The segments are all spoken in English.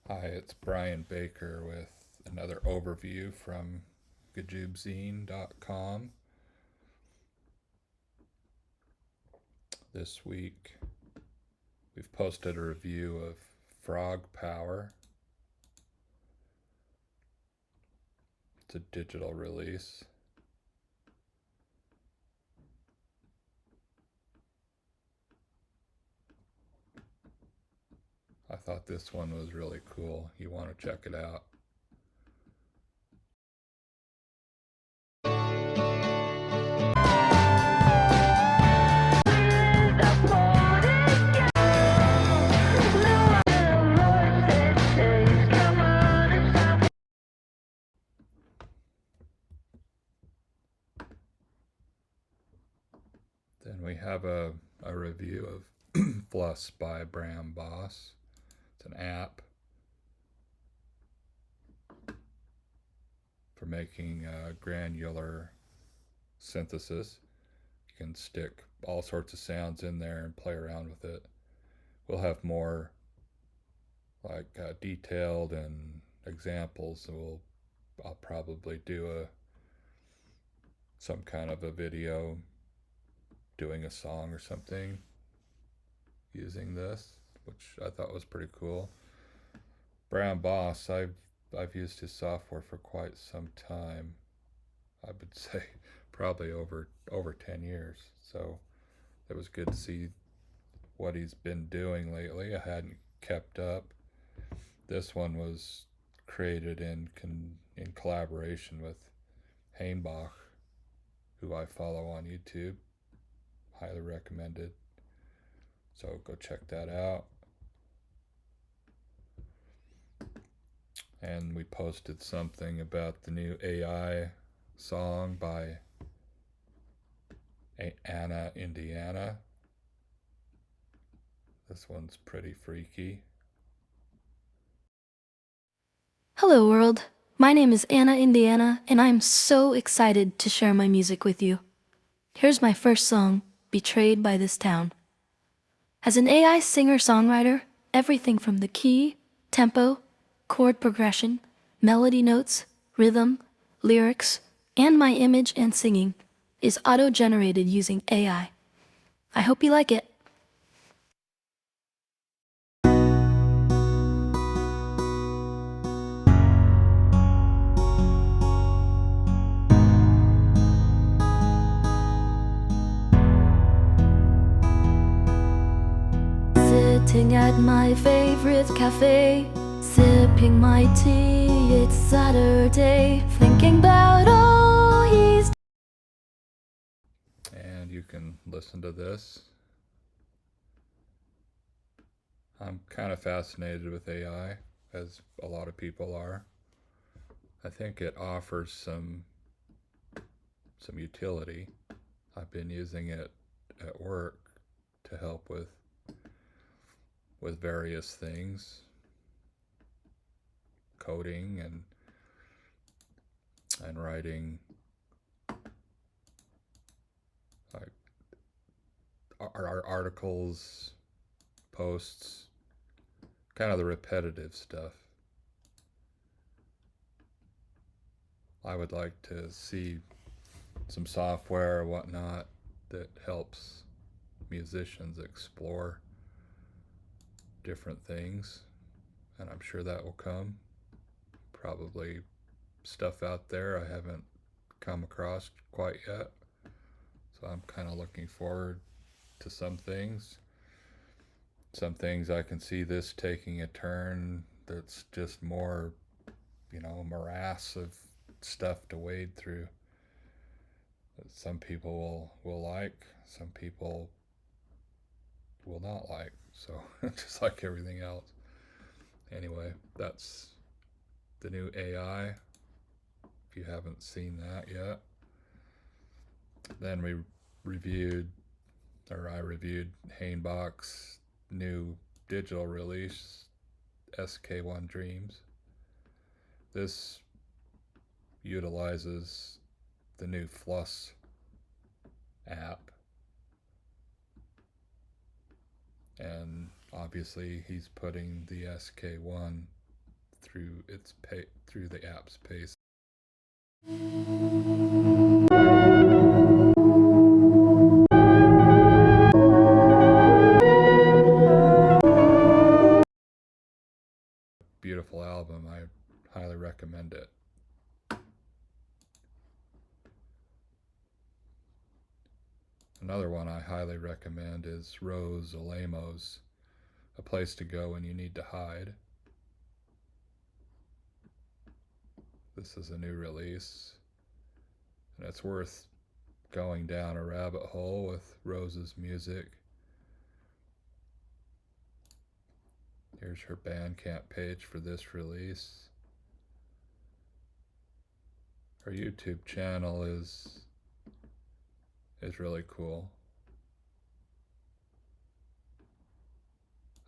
Hi, it's Brian Baker with another overview from GAJOOB This week we've posted a review of Frog Power. It's a digital release. I thought this one was really cool. You want to check it out. Then we have a review of Fluss by Bram Bos. It's an app for making granular synthesis. You can stick all sorts of sounds in there and play around with it. We'll have more detailed and examples. So I'll probably do some kind of a video doing a song or something using this, which I thought was pretty cool. Bram Bos, I've used his software for quite some time. I would say probably over 10 years. So it was good to see what he's been doing lately. I hadn't kept up. This one was created in collaboration with Hainbach, who I follow on YouTube. Highly recommended. So go check that out. And we posted something about the new AI song by Anna Indiana. This one's pretty freaky. Hello world, my name is Anna Indiana and I'm so excited to share my music with you. Here's my first song, Betrayed by This Town. As an AI singer-songwriter, everything from the key, tempo, chord progression, melody notes, rhythm, lyrics, and my image and singing is auto-generated using AI. I hope you like it. Sitting at my favorite cafe, sipping my tea, it's Saturday, thinking about all he's... And you can listen to this. I'm kind of fascinated with AI, as a lot of people are. I think it offers some utility. I've been using it at work to help with various things, coding and writing like our articles, posts, kind of the repetitive stuff. I would like to see some software or whatnot that helps musicians explore different things, and I'm sure that will come. Probably stuff out there I haven't come across quite yet, so I'm kind of looking forward to some things. Some things I can see this taking a turn that's just more, morass of stuff to wade through. That some people will like, some people will not like. So just like everything else. Anyway, that's the new AI. If you haven't seen that yet. Then I reviewed Hainbach's new digital release, SK1 Dreams. This utilizes the new Fluss app, and obviously he's putting the SK1 through through the app's pace. Beautiful album. I highly recommend it. Another one I highly recommend is Rose Alaimo's A Place to Go When You Need to Hide. This is a new release, and it's worth going down a rabbit hole with Rose's music. Here's her Bandcamp page for this release. Her YouTube channel is really cool.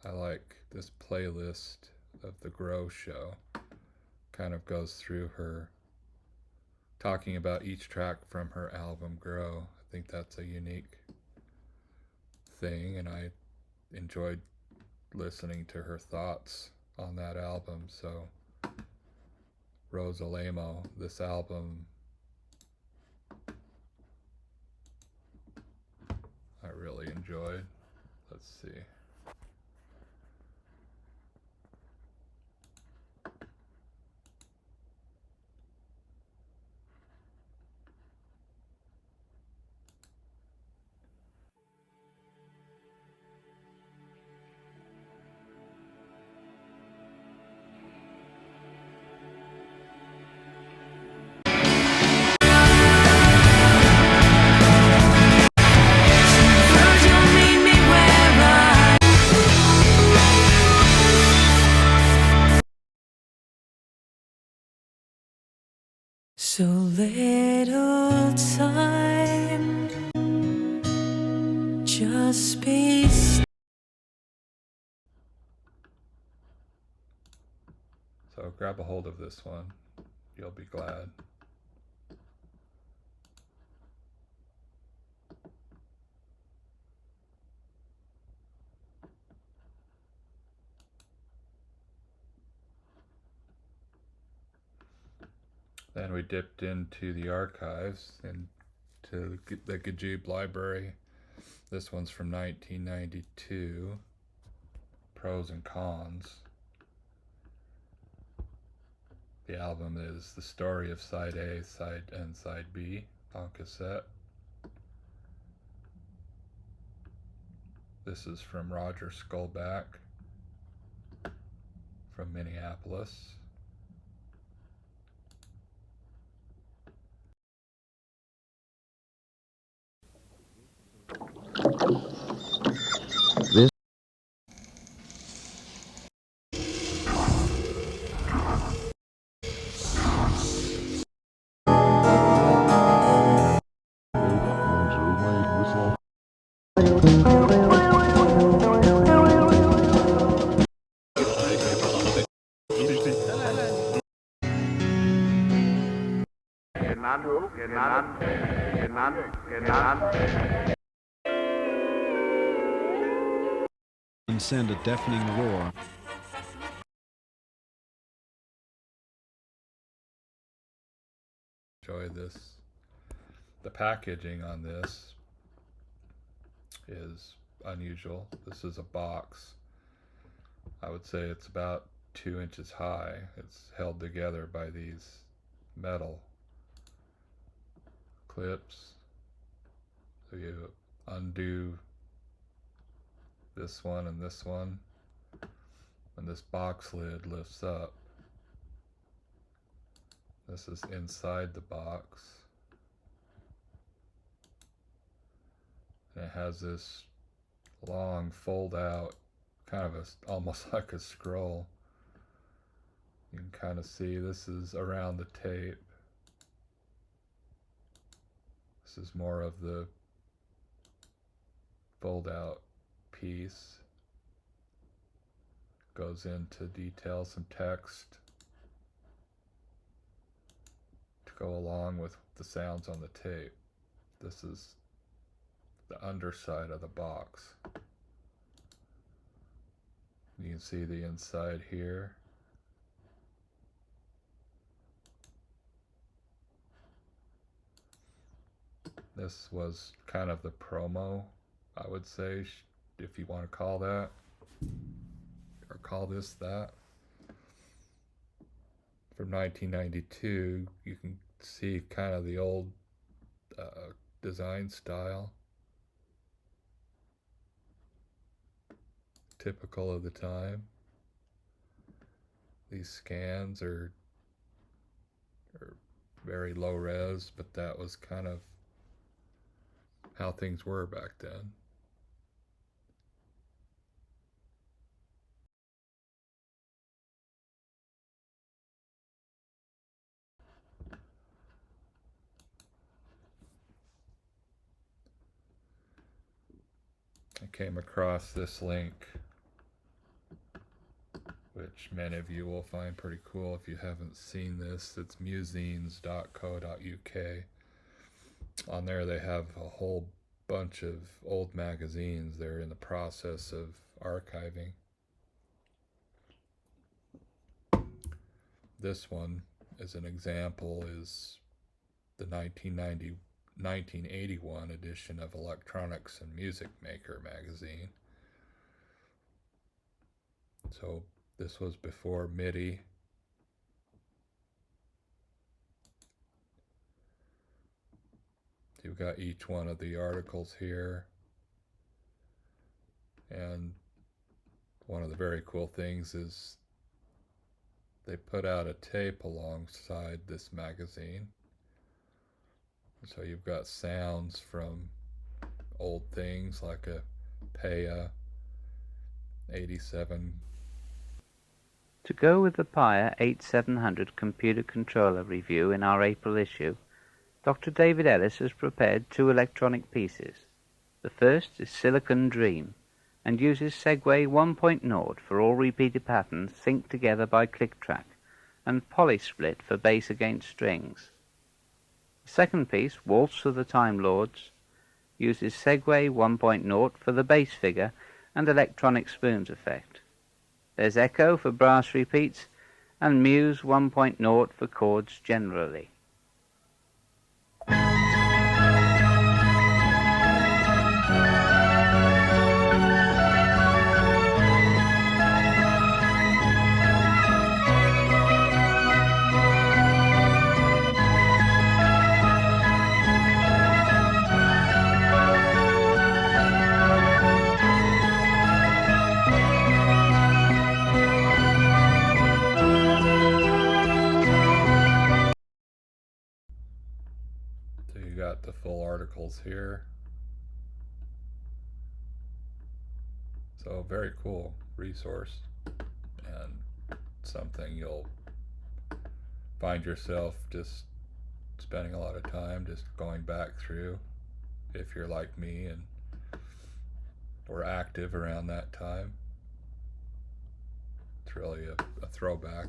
I like this playlist of The Grow Show. Kind of goes through her talking about each track from her album Grow. I think that's a unique thing, and I enjoyed listening to her thoughts on that album. So Rose Alaimo, this album I really enjoyed. Let's see. So little time, just be still. So grab a hold of this one. You'll be glad. Then we dipped into the archives and to the GAJOOB library. This one's from 1992. Pros and Cons. The album is The Story of Sidea Sideb and Side B on cassette. This is from Roger Skolback from Minneapolis. This and send a deafening roar. Enjoy this. The packaging on this is unusual. This is a box. I would say it's about 2 inches high. It's held together by these metal clips. So you undo this one, and this box lid lifts up. This is inside the box. And it has this long fold out, kind of almost like a scroll. You can kind of see this is around the tape. This is more of the fold out piece. Goes into detail, some text to go along with the sounds on the tape. This is the underside of the box. You can see the inside here. This was kind of the promo, I would say, if you want to call that, or call this that. From 1992, you can see kind of the old design style, typical of the time. These scans are very low res, but that was kind of how things were back then. I came across this link, which many of you will find pretty cool if you haven't seen this. It's musezines.co.uk. On there they have a whole bunch of old magazines they're in the process of archiving. This one, as an example, is the 1981 edition of Electronics and Music Maker magazine. So this was before MIDI. You've got each one of the articles here. And one of the very cool things is they put out a tape alongside this magazine. So you've got sounds from old things like a Paya 87. To go with the Paya 8700 computer controller review in our April issue, Dr. David Ellis has prepared two electronic pieces. The first is Silicon Dream, and uses Segway 1.0 for all repeated patterns synced together by click track, and Polysplit for bass against strings. The second piece, Waltz of the Time Lords, uses Segway 1.0 for the bass figure and electronic spoons effect. There's Echo for brass repeats, and Muse 1.0 for chords generally. So you got the full articles here. So very cool resource, and something you'll find yourself just spending a lot of time just going back through if you're like me and or active around that time. It's really a throwback.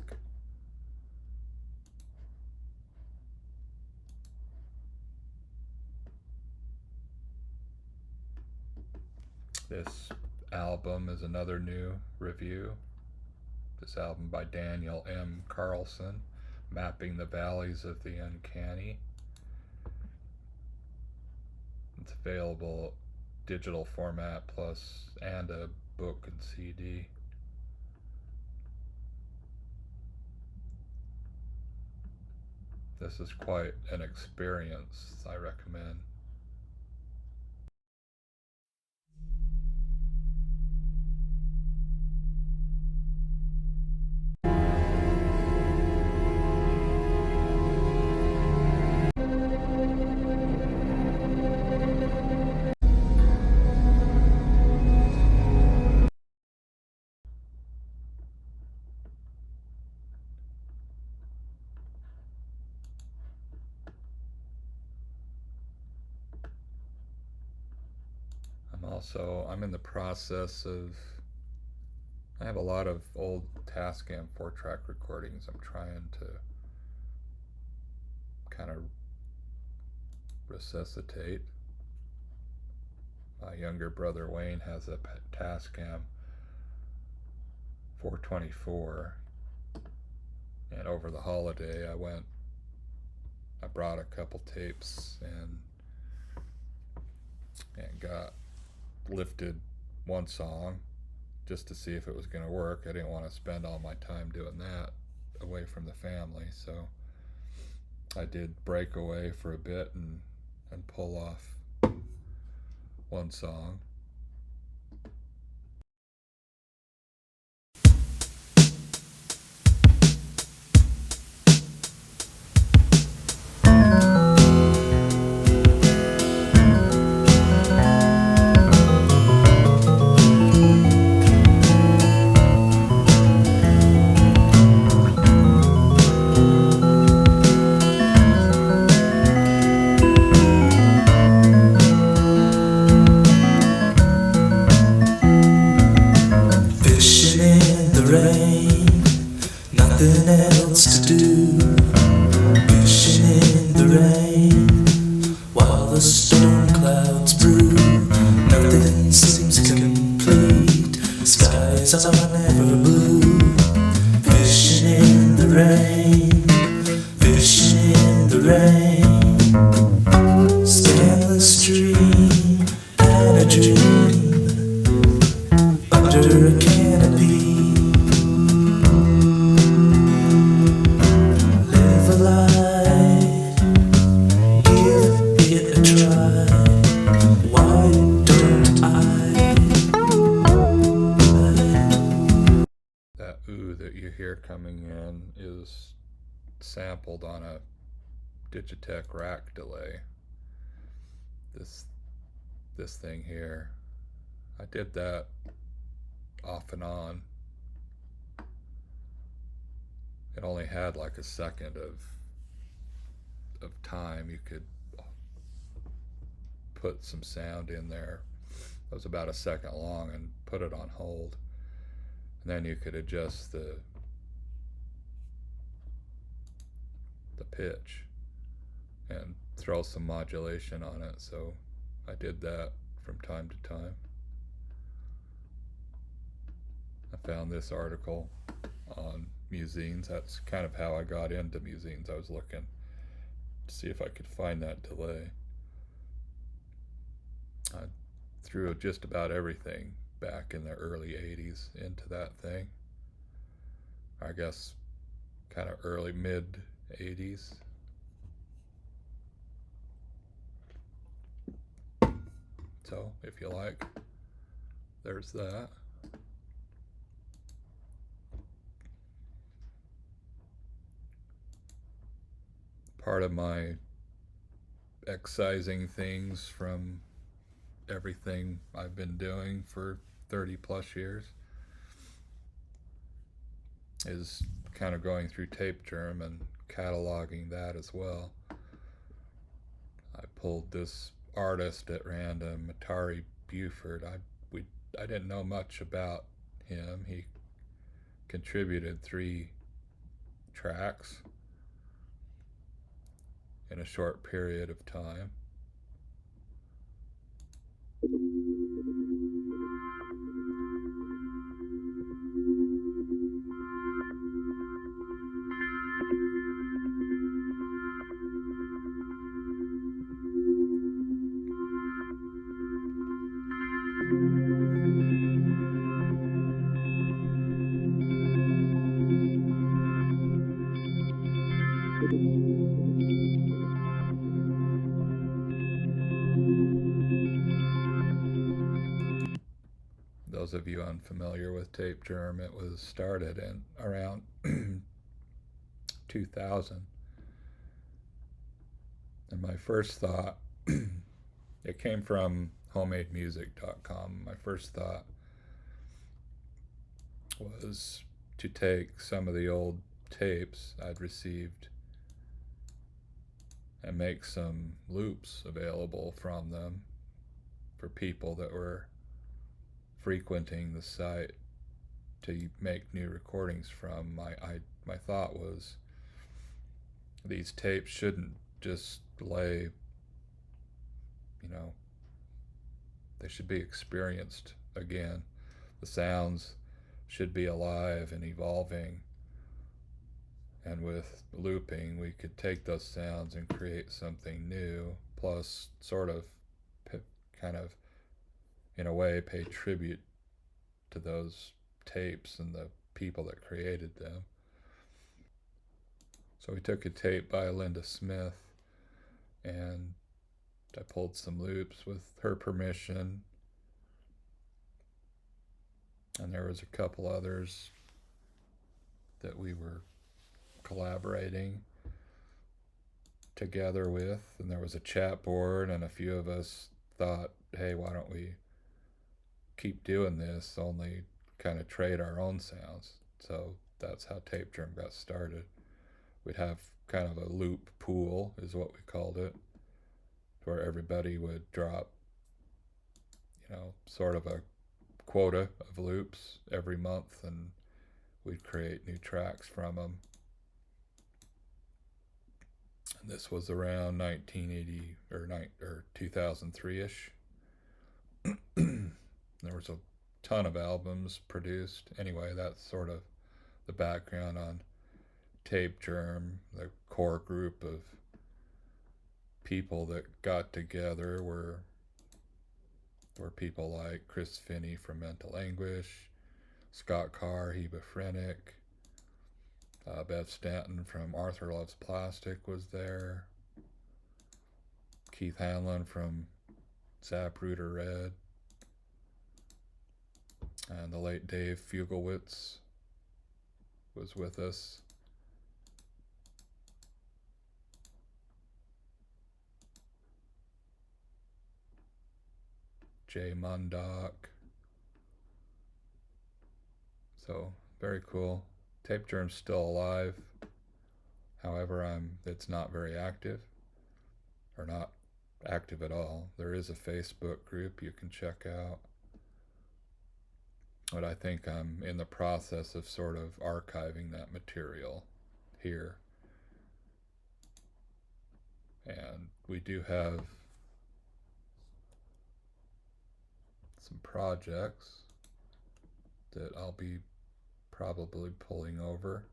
This album is another new review. This album by Daniel M Karlsson, Mapping the Valleys of the Uncanny. It's available digital format plus and a book and CD. This is quite an experience, I recommend. I'm in the process of, I have a lot of old Tascam 4-track recordings I'm trying to kind of resuscitate. My younger brother Wayne has a Tascam 424, and over the holiday I brought a couple tapes and and lifted one song just to see if it was going to work. I didn't want to spend all my time doing that away from the family, so I did break away for a bit and pull off one song. Nothing else to do, fishing in the rain while the storm clouds brew. Nothing seems complete, skies are never blue. Fishing in the rain, fishing in the rain. Scan the stream and a dream under a canopy. That you hear coming in is sampled on a Digitech rack delay. This thing here, I did that off and on. It only had like a second of time. You could put some sound in there that was about a second long and put it on hold. And then you could adjust the pitch and throw some modulation on it. So I did that from time to time. I found this article on Musines. That's kind of how I got into Musines. I was looking to see if I could find that delay. I threw just about everything back in the early 80s into that thing. I guess kind of early mid 80s. So if you like, there's that. Part of my excising things from everything I've been doing for 30 plus years is kind of going through Tapegerm and cataloging that as well. I pulled this artist at random, Atari Buford. I didn't know much about him. He contributed 3 tracks in a short period of time. Those of you unfamiliar with Tapegerm, it was started in around 2000. And my first thought, it came from homemademusic.com. My first thought was to take some of the old tapes I'd received and make some loops available from them for people that were frequenting the site to make new recordings from. My thought was these tapes shouldn't just lay, they should be experienced again. The sounds should be alive and evolving, and with looping we could take those sounds and create something new, plus sort of kind of, in a way, pay tribute to those tapes and the people that created them. So we took a tape by Linda Smith, and I pulled some loops with her permission, and there was a couple others that we were collaborating together with, and there was a chat board, and a few of us thought, hey, why don't we keep doing this, only kind of trade our own sounds. So that's how Tapegerm got started. We'd have kind of a loop pool, is what we called it, where everybody would drop, sort of a quota of loops every month, and we'd create new tracks from them. And this was around 1980 or 2003-ish. There was a ton of albums produced. Anyway, that's sort of the background on Tapegerm. The core group of people that got together were people like Chris Finney from Mental Anguish, Scott Carr, Hebephrenic, Bev Stanton from Arthur Loves Plastic was there, Keith Hanlon from Zapruder Red, and the late Dave Fugelwitz was with us. Jay Mundock. So very cool. Tapegerm's still alive. However, it's not very active, or not active at all. There is a Facebook group you can check out, but I think I'm in the process of sort of archiving that material here. And we do have some projects that I'll be probably pulling over.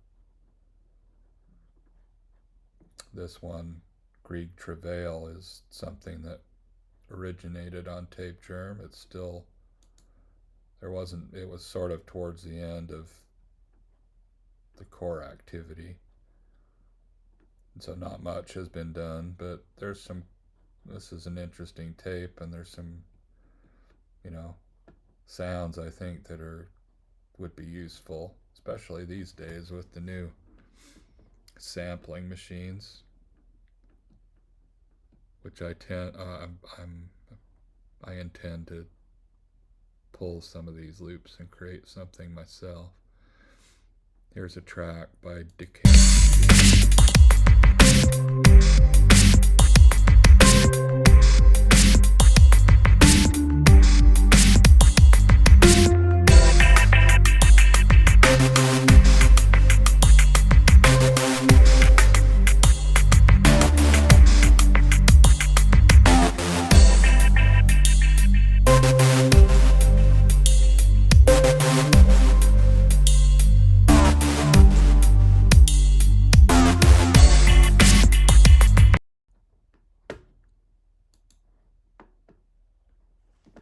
This one, Grieg Travail, is something that originated on Tapegerm. It was sort of towards the end of the core activity, and so not much has been done, but this is an interesting tape, and there's some sounds I think that would be useful, especially these days with the new sampling machines, which I intend to pull some of these loops and create something myself. Here's a track by Decay.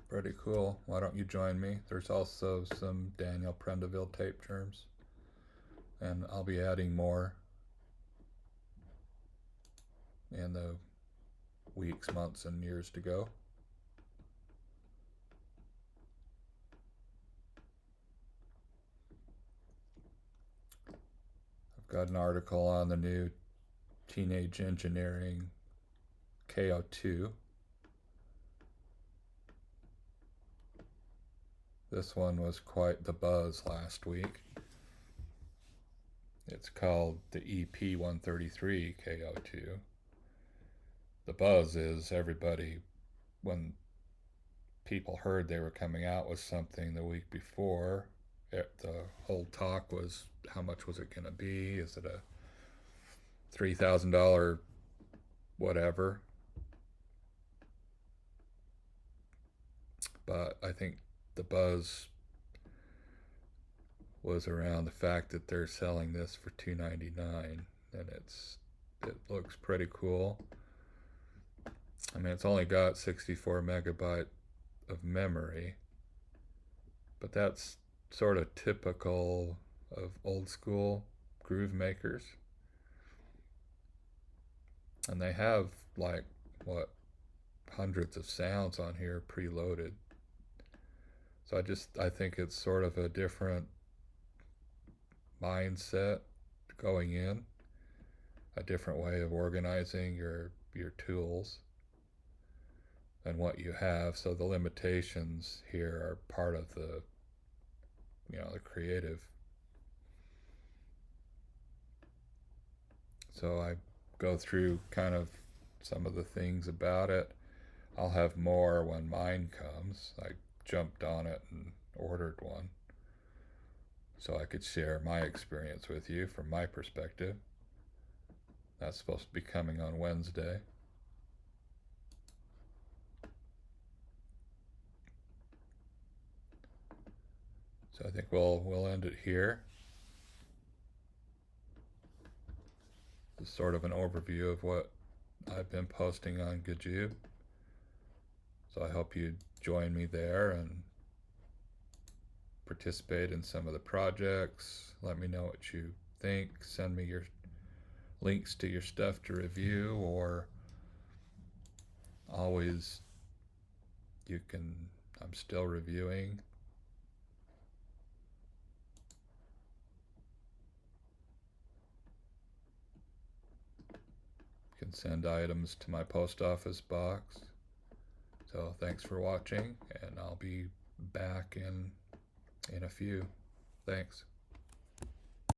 Pretty cool. Why don't you join me? There's also some Daniel Prendeville Tapegerms, and I'll be adding more in the weeks, months, and years to go. I've got an article on the new Teenage Engineering KO2. This one was quite the buzz last week. It's called the EP 133 KO2. The buzz is everybody, when people heard they were coming out with something the week before, the whole talk was, how much was it going to be? Is it a $3,000 whatever? But I think the buzz was around the fact that they're selling this for $299, and it looks pretty cool. I mean, it's only got 64 megabyte of memory, but that's sort of typical of old school groove makers. And they have like, what, hundreds of sounds on here preloaded. So I think it's sort of a different mindset going in, a different way of organizing your tools and what you have. So the limitations here are part of the, the creative. So I go through kind of some of the things about it. I'll have more when mine comes. I jumped on it and ordered one so I could share my experience with you from my perspective. That's supposed to be coming on Wednesday. So I think we'll end it here. This is sort of an overview of what I've been posting on GAJOOB. So I hope you join me there and participate in some of the projects. Let me know what you think. Send me your links to your stuff to review, or always I'm still reviewing. You can send items to my post office box. So thanks for watching, and I'll be back in a few. Thanks.